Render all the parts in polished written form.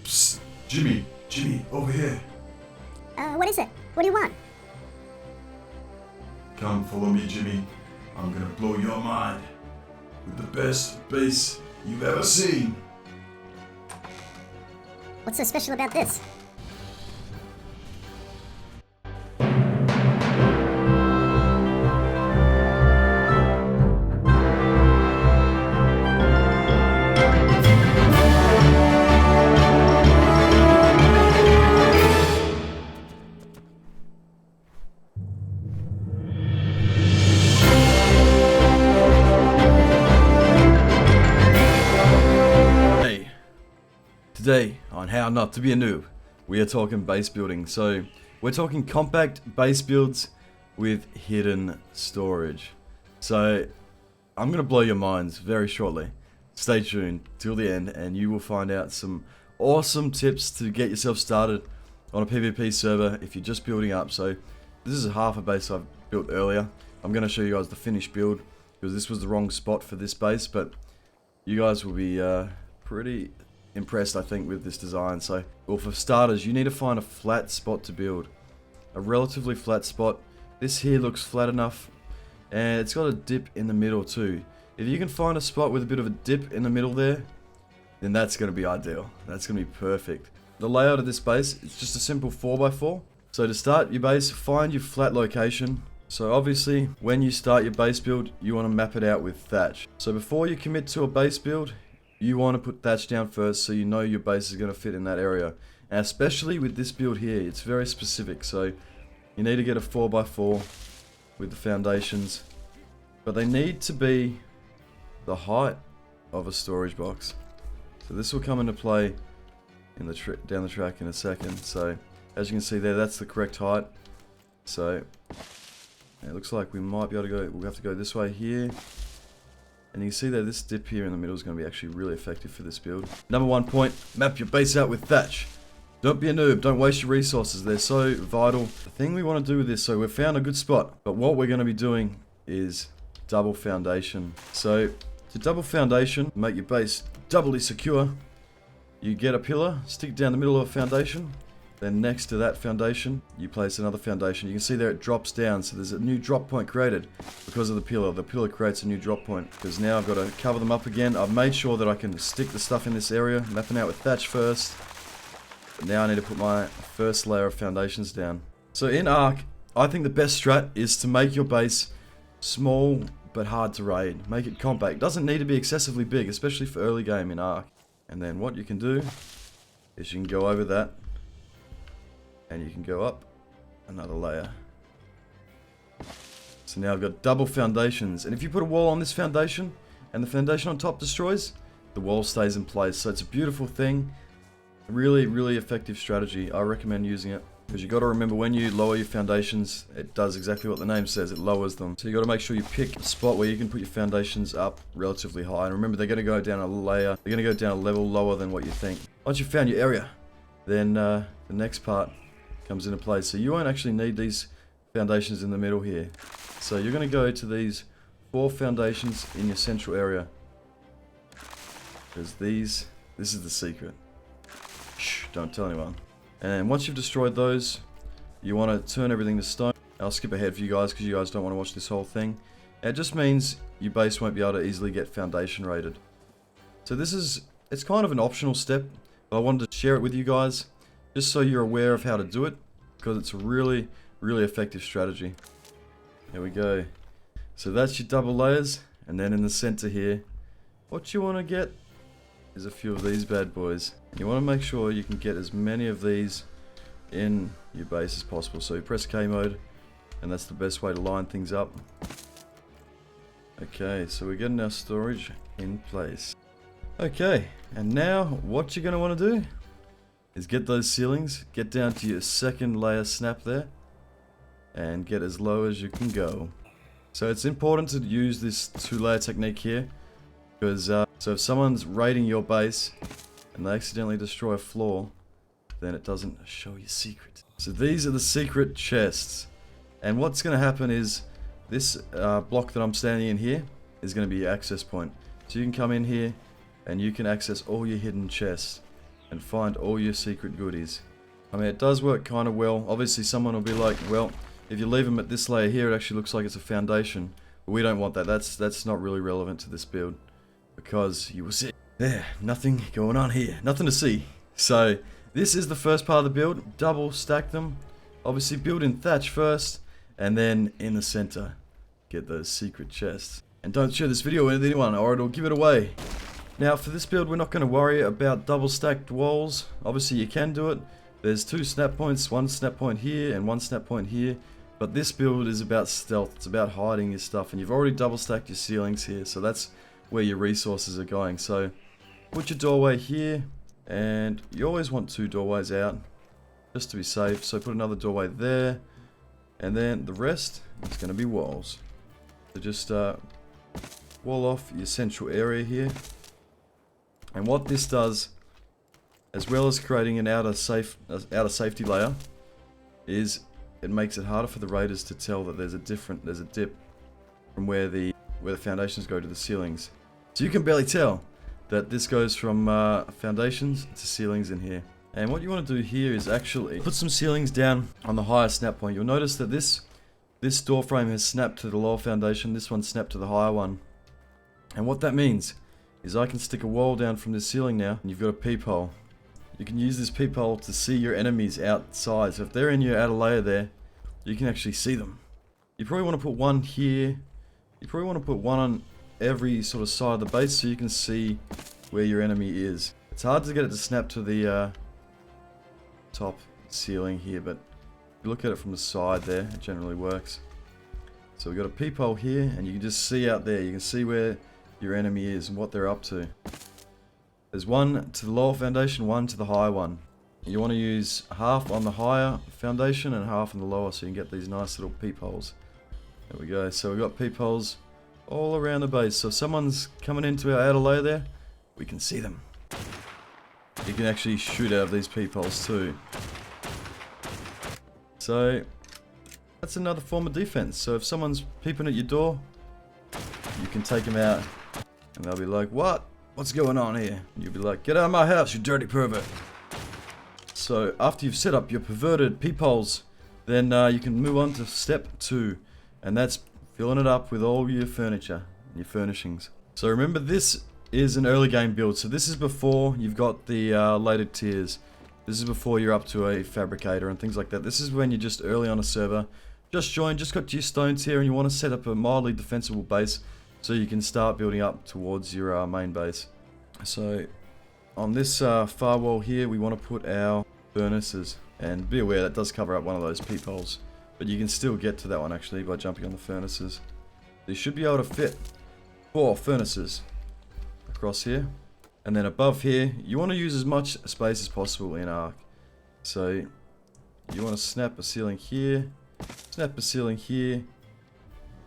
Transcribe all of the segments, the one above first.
Psst. Jimmy, over here. What is it? What do you want? Come follow me, Jimmy. I'm gonna blow your mind with the best base you've ever seen. What's so special about this? Today on How Not to Be a Noob, we are talking base building. So we're talking compact base builds with hidden storage. So I'm going to blow your minds very shortly. Stay tuned till the end and you will find out some awesome tips to get yourself started on a PvP server if you're just building up. So this is half a base I've built earlier. I'm going to show you guys the finished build because this was the wrong spot for this base, but you guys will be pretty impressed, I think, with this design. So, well, for starters, you need to find a flat spot to build. A relatively flat spot. This here looks flat enough, and it's got a dip in the middle too. If you can find a spot with a bit of a dip in the middle there, then that's going to be ideal. That's going to be perfect. The layout of this base is just a simple 4x4. So to start your base, find your flat location. So obviously, when you start your base build, you want to map it out with thatch. So before you commit to a base build, you want to put thatch down first so you know your base is going to fit in that area. And especially with this build here, it's very specific. So you need to get a 4x4 with the foundations. But they need to be the height of a storage box. So this will come into play in the down the track in a second. So as you can see there, that's the correct height. So it looks like we might be able to go, we'll have to go this way here. And you can see that this dip here in the middle is going to be actually really effective for this build. Number 1 point, map your base out with thatch. Don't be a noob, don't waste your resources, they're so vital. The thing we want to do with this, so we've found a good spot, but what we're going to be doing is double foundation. So to double foundation, make your base doubly secure, you get a pillar, stick it down the middle of a foundation, then next to that foundation, you place another foundation. You can see there it drops down, so there's a new drop point created because of the pillar. The pillar creates a new drop point, because now I've got to cover them up again. I've made sure that I can stick the stuff in this area, mapping out with thatch first. But now I need to put my first layer of foundations down. So in Ark, I think the best strat is to make your base small but hard to raid. Make it compact. It doesn't need to be excessively big, especially for early game in Ark. And then what you can do is you can go over that, and you can go up another layer. So now I've got double foundations, and if you put a wall on this foundation and the foundation on top destroys, the wall stays in place. So it's a beautiful thing. Really effective strategy. I recommend using it, because you got to remember, when you lower your foundations, it does exactly what the name says, it lowers them. So you got to make sure you pick a spot where you can put your foundations up relatively high. And remember, they're going to go down a layer, they're going to go down a level lower than what you think. Once you've found your area, then the next part comes into play. So you won't actually need these foundations in the middle here. So you're going to go to these 4 foundations in your central area, because this is the secret. Shh, don't tell anyone. And once you've destroyed those, you want to turn everything to stone. I'll skip ahead for you guys because you guys don't want to watch this whole thing. It just means your base won't be able to easily get foundation rated. So it's kind of an optional step, but I wanted to share it with you guys just so you're aware of how to do it, because it's a really effective strategy. Here we go. So that's your double layers, and then in the center here, what you want to get is a few of these bad boys. You want to make sure you can get as many of these in your base as possible. So you press K mode, and that's the best way to line things up. Okay, so we're getting our storage in place. Okay, and now what you're going to want to do is get those ceilings, get down to your second layer snap there, and get as low as you can go. So it's important to use this 2-layer technique here, because so if someone's raiding your base and they accidentally destroy a floor, then it doesn't show your secret. So these are the secret chests, and what's going to happen is this block that I'm standing in here is going to be your access point. So you can come in here and you can access all your hidden chests. and find all your secret goodies. I mean, it does work kind of well. Obviously, someone will be like, well, if you leave them at this layer here, it actually looks like it's a foundation. But we don't want that. That's not really relevant to this build, because you will see there, nothing going on here, nothing to see. So this is the first part of the build. Double stack them. Obviously, build in thatch first, and then in the center, get those secret chests. And don't share this video with anyone, or it'll give it away. Now, for this build, we're not going to worry about double stacked walls. Obviously, you can do it. There's 2 snap points, 1 snap point here and 1 snap point here. But this build is about stealth. It's about hiding your stuff, and you've already double stacked your ceilings here, so that's where your resources are going. So put your doorway here, and you always want 2 doorways out, just to be safe. So put another doorway there, and then the rest is going to be walls. So just wall off your central area here. And what this does, as well as creating an outer safety layer, is it makes it harder for the raiders to tell that there's a dip from where the foundations go to the ceilings. So you can barely tell that this goes from foundations to ceilings in here. And what you want to do here is actually put some ceilings down on the higher snap point. You'll notice that this door frame has snapped to the lower foundation, this one snapped to the higher one. And what that means is I can stick a wall down from the ceiling now, and you've got a peephole. You can use this peephole to see your enemies outside. So if they're in your outer layer there, you can actually see them. You probably want to put one here. You probably want to put one on every sort of side of the base so you can see where your enemy is. It's hard to get it to snap to the top ceiling here, but if you look at it from the side there, it generally works. So we've got a peephole here, and you can just see out there. You can see where your enemy is and what they're up to. There's one to the lower foundation, one to the higher one. You want to use half on the higher foundation and half on the lower, so you can get these nice little peepholes. There we go. So we've got peepholes all around the base. So if someone's coming into our outer layer there, we can see them. You can actually shoot out of these peepholes too. So that's another form of defense. So if someone's peeping at your door, you can take them out, and they'll be like, "What? What's going on here?" And you'll be like, "Get out of my house, you dirty pervert." So after you've set up your perverted peepholes, then you can move on to step 2, and that's filling it up with all your furniture and your furnishings. So remember, this is an early game build, so this is before you've got the later tiers. This is before you're up to a fabricator and things like that. This is when you're just early on a server, just joined, just got your stones here, and you want to set up a mildly defensible base so you can start building up towards your main base. So on this far wall here, we want to put our furnaces, and be aware that does cover up one of those peepholes, but you can still get to that one actually by jumping on the furnaces. You should be able to fit 4 furnaces across here, and then above here you want to use as much space as possible in arc. So you want to snap a ceiling here, snap a ceiling here,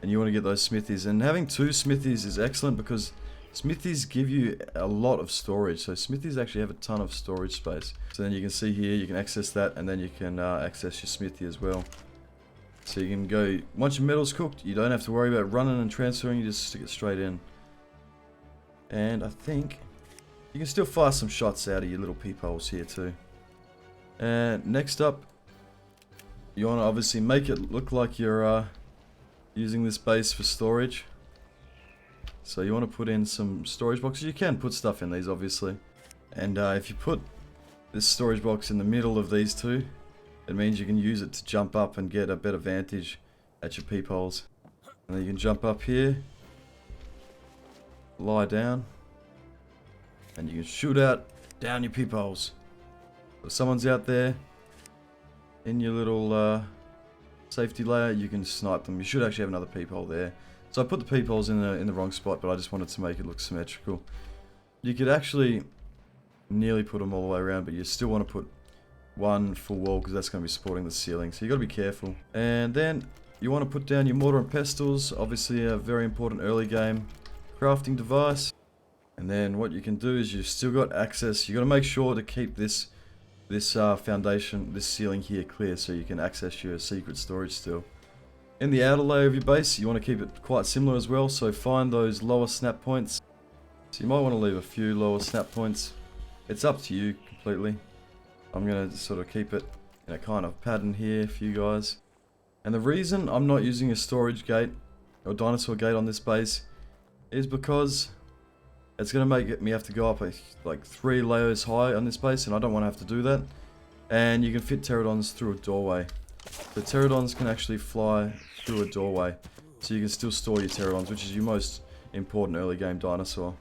and you want to get those smithies. And having 2 smithies is excellent because smithies give you a lot of storage. So smithies actually have a ton of storage space. So then you can see here, you can access that, and then you can access your smithy as well. So you can go, once your metal's cooked, you don't have to worry about running and transferring, you just stick it straight in. And I think you can still fire some shots out of your little peepholes here too. And next up, you want to obviously make it look like you're using this base for storage. So you want to put in some storage boxes. You can put stuff in these obviously, and if you put this storage box in the middle of these 2, it means you can use it to jump up and get a better vantage at your peepholes. And then you can jump up here, lie down, and you can shoot out down your peepholes. If someone's out there in your little safety layer, you can snipe them. You should actually have another peephole there. So I put the peepholes in the wrong spot, but I just wanted to make it look symmetrical. You could actually nearly put them all the way around, but you still want to put one full wall because that's going to be supporting the ceiling. So you got to be careful. And then you want to put down your mortar and pestles, obviously a very important early game crafting device. And then what you can do is you've still got access. You got to make sure to keep this foundation, this ceiling here clear so you can access your secret storage still. In the outer layer of your base, you want to keep it quite similar as well, so find those lower snap points. So you might want to leave a few lower snap points it's up to you completely. I'm gonna sort of keep it in a kind of pattern here for you guys. And the reason I'm not using a storage gate or dinosaur gate on this base is because it's gonna make me have to go up like 3 layers high on this base, and I don't want to have to do that. And you can fit pterodons through a doorway. The pterodons can actually fly through a doorway, so you can still store your pterodons, which is your most important early game dinosaur.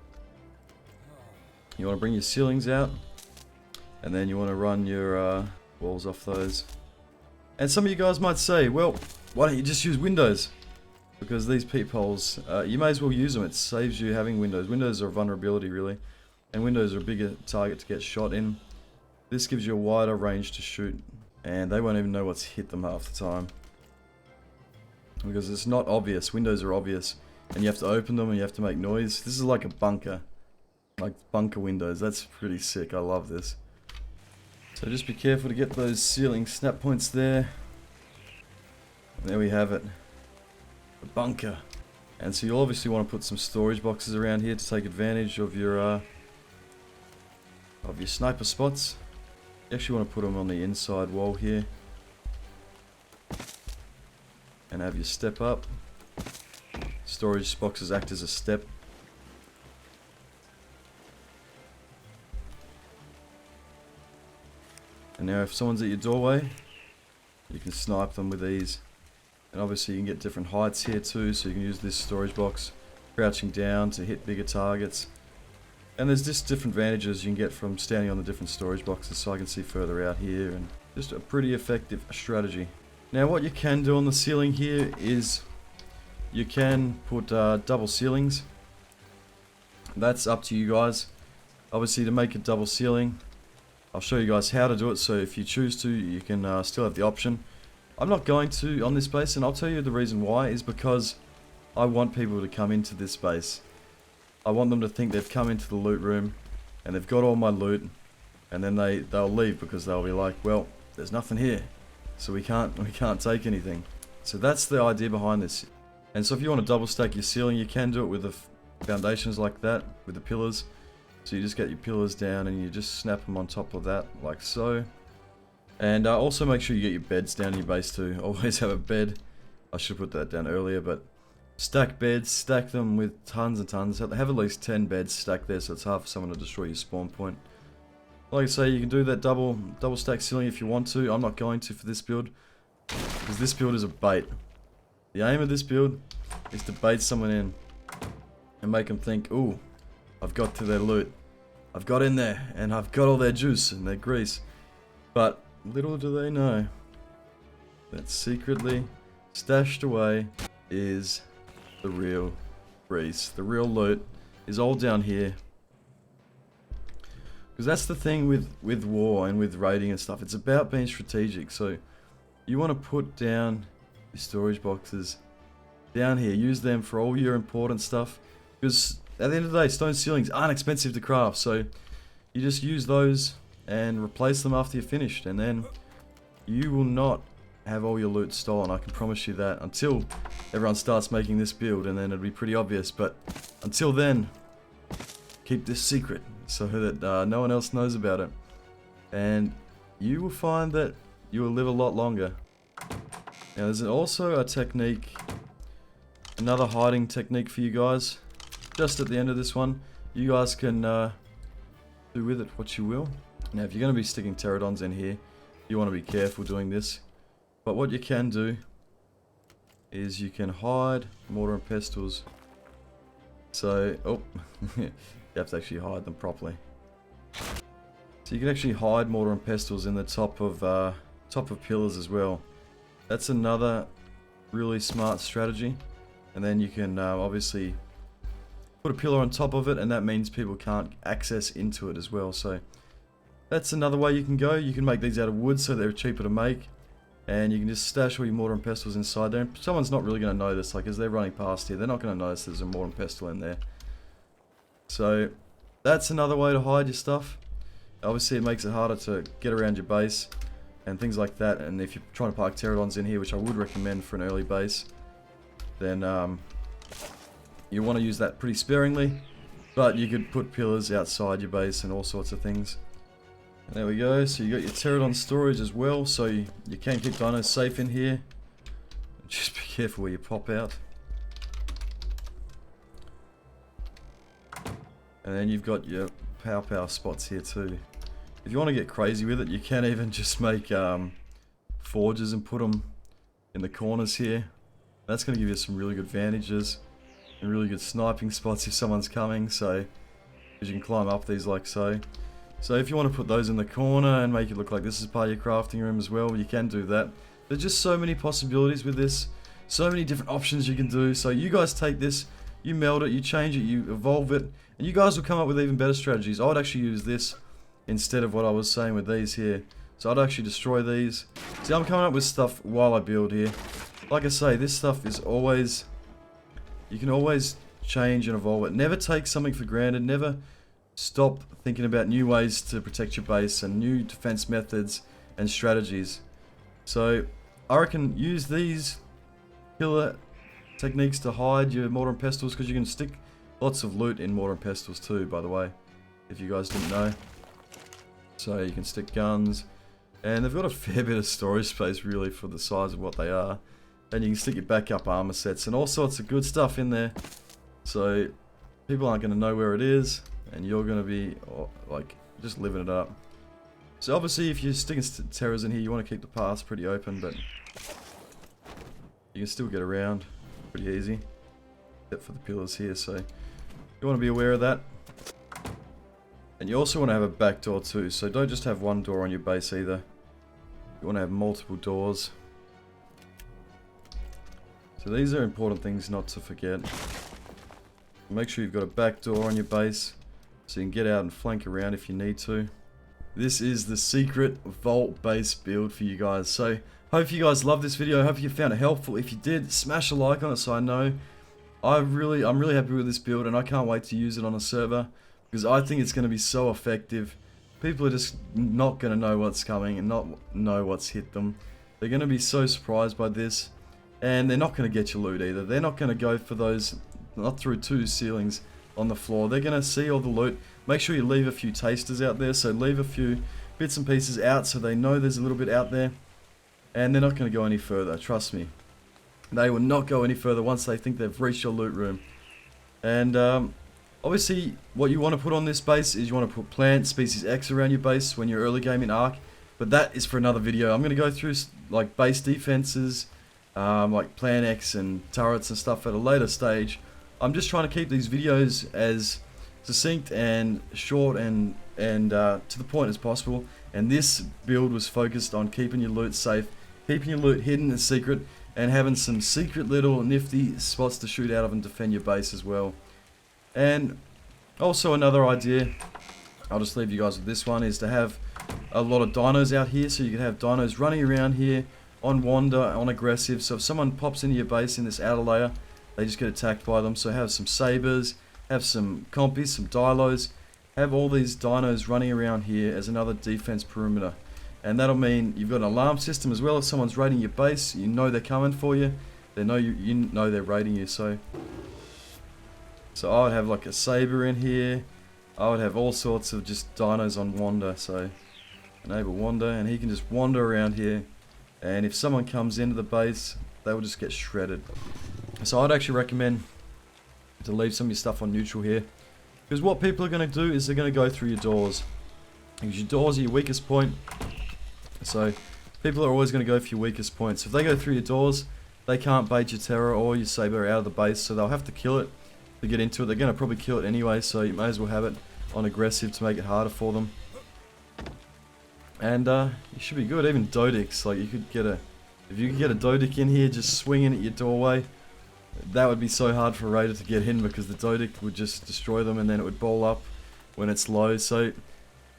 You want to bring your ceilings out, and then you want to run your walls off those. And some of you guys might say, well, why don't you just use windows? Because these peepholes, you may as well use them. It saves you having windows. Windows are a vulnerability, really, and windows are a bigger target to get shot in. This gives you a wider range to shoot, and they won't even know what's hit them half the time. Because it's not obvious. Windows are obvious, and you have to open them and you have to make noise. This is like a bunker. Like bunker windows. That's pretty sick. I love this. So just be careful to get those ceiling snap points there. And there we have it. The bunker. And so you'll obviously want to put some storage boxes around here to take advantage of your sniper spots. You actually want to put them on the inside wall here. And have your step up. Storage boxes act as a step. And now if someone's at your doorway, you can snipe them with ease. And obviously you can get different heights here too, so you can use this storage box crouching down to hit bigger targets. And there's just different advantages you can get from standing on the different storage boxes, so I can see further out here, and just a pretty effective strategy. Now what you can do on the ceiling here is you can put double ceilings. That's up to you guys. Obviously to make a double ceiling, I'll show you guys how to do it, so if you choose to, you can still have the option. I'm not going to on this base, and I'll tell you the reason why is because I want people to come into this base. I want them to think they've come into the loot room and they've got all my loot, and then they'll leave because they'll be like, well, there's nothing here, so we can't take anything. So that's the idea behind this. And so if you want to double stack your ceiling, you can do it with the foundations like that, with the pillars. So you just get your pillars down and you just snap them on top of that, like so. And also make sure you get your beds down in your base too. Always have a bed. I should put that down earlier, but stack beds, stack them with tons and tons. Have at least 10 beds stacked there, so it's hard for someone to destroy your spawn point. Like I say, you can do that double stack ceiling if you want to. I'm not going to for this build, because this build is a bait. The aim of this build is to bait someone in and make them think, ooh, I've got to their loot. I've got in there and I've got all their juice and their grease. But little do they know that secretly stashed away is the real grease. The real loot is all down here. Because that's the thing with war and with raiding and stuff. It's about being strategic. So you want to put down your storage boxes down here. Use them for all your important stuff. Because at the end of the day, stone ceilings aren't expensive to craft. So you just use those and replace them after you're finished. And then you will not have all your loot stolen. I can promise you that. Until everyone starts making this build, and then it'll be pretty obvious. But until then, keep this secret so that no one else knows about it. And you will find that you will live a lot longer. Now there's also a technique, another hiding technique for you guys. Just at the end of this one, you guys can do with it what you will. Now if you're going to be sticking pterodons in here, you want to be careful doing this. But what you can do is you can hide mortar and pestles. So, oh, you have to actually hide them properly. So you can actually hide mortar and pestles in the top of pillars as well. That's another really smart strategy. And then you can obviously put a pillar on top of it, and that means people can't access into it as well. So that's another way you can go. You can make these out of wood so they're cheaper to make. And you can just stash all your mortar and pestles inside there. And someone's not really going to notice, like as they're running past here, they're not going to notice there's a mortar and pestle in there. So that's another way to hide your stuff. Obviously it makes it harder to get around your base and things like that. And if you're trying to park pterodons in here, which I would recommend for an early base, then you want to use that pretty sparingly. But you could put pillars outside your base and all sorts of things. And there we go. So you got your pterodon storage as well. So you can keep dinos safe in here. Just be careful where you pop out. And then you've got your power spots here too. If you want to get crazy with it, you can even just make forges and put them in the corners here. That's going to give you some really good advantages and really good sniping spots if someone's coming. So, because you can climb up these like so. So if you want to put those in the corner and make it look like this is part of your crafting room as well, you can do that. There's just so many possibilities with this. So many different options you can do. So you guys take this, you meld it, you change it, you evolve it, and you guys will come up with even better strategies. I would actually use this instead of what I was saying with these here. So I'd actually destroy these. See, I'm coming up with stuff while I build here. Like I say, this stuff is always... You can always change and evolve it. Never take something for granted. Never stop thinking about new ways to protect your base and new defense methods and strategies. So I reckon use these killer techniques to hide your mortar and pestles, because you can stick lots of loot in mortar and pestles too, by the way, if you guys didn't know. So you can stick guns, and they've got a fair bit of storage space really for the size of what they are. And you can stick your backup armor sets and all sorts of good stuff in there. So people aren't going to know where it is, and you're going to be like just living it up. So obviously if you're sticking terrors in here, you want to keep the paths pretty open, but you can still get around pretty easy, except for the pillars here. So you want to be aware of that. And you also want to have a back door too, so don't just have one door on your base either. You want to have multiple doors. So these are important things not to forget. Make sure you've got a back door on your base, so you can get out and flank around if you need to. This is the secret vault base build for you guys. So hope you guys loved this video. Hope you found it helpful. If you did, smash a like on it so I know. I'm really happy with this build, and I can't wait to use it on a server, because I think it's going to be so effective. People are just not going to know what's coming and not know what's hit them. They're going to be so surprised by this, and they're not going to get your loot either. They're not going to go for those, not through 2 ceilings on the floor. They're going to see all the loot. Make sure you leave a few tasters out there, so leave a few bits and pieces out so they know there's a little bit out there, and they're not going to go any further, trust me. They will not go any further once they think they've reached your loot room. And obviously what you want to put on this base is you want to put plant species X around your base when you're early game in Ark, but that is for another video. I'm going to go through like base defenses, like plant X and turrets and stuff at a later stage. I'm just trying to keep these videos as succinct and short and to the point as possible, and this build was focused on keeping your loot safe, keeping your loot hidden and secret, and having some secret little nifty spots to shoot out of and defend your base as well. And also another idea, I'll just leave you guys with this one, is to have a lot of dinos out here, so you can have dinos running around here on wander, on aggressive. So if someone pops into your base in this outer layer, they just get attacked by them. So have some sabers, have some compies, some dilos, have all these dinos running around here as another defense perimeter. And that'll mean you've got an alarm system as well. If someone's raiding your base, you know they're coming for you. They know you know they're raiding you. So I would have like a saber in here. I would have all sorts of just dinos on wander. So enable wander, and he can just wander around here. And if someone comes into the base, they will just get shredded. So I'd actually recommend to leave some of your stuff on neutral here, because what people are going to do is they're going to go through your doors, because your doors are your weakest point. So people are always going to go for your weakest points. If they go through your doors, they can't bait your terror or your saber out of the base, so they'll have to kill it to get into it. They're going to probably kill it anyway, so you may as well have it on aggressive to make it harder for them. And you should be good. Even Dodicks, like you could get if you could get a Dodic in here just swinging at your doorway, that would be so hard for a raider to get in, because the Dodic would just destroy them, and then it would ball up when it's low. So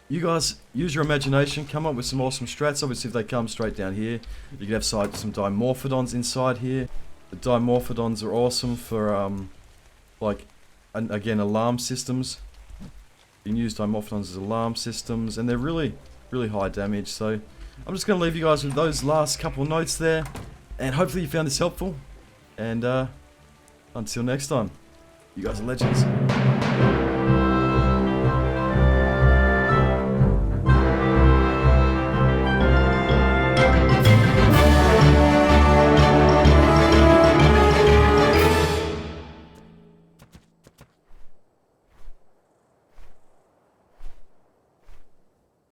you guys use your imagination, come up with some awesome strats. Obviously if they come straight down here, you can have some Dimorphodons inside here. The Dimorphodons are awesome for like again, alarm systems. You can use Dimorphodons as alarm systems, and they're really high damage. So I'm just going to leave you guys with those last couple notes there, and hopefully you found this helpful. And until next time, you guys are legends.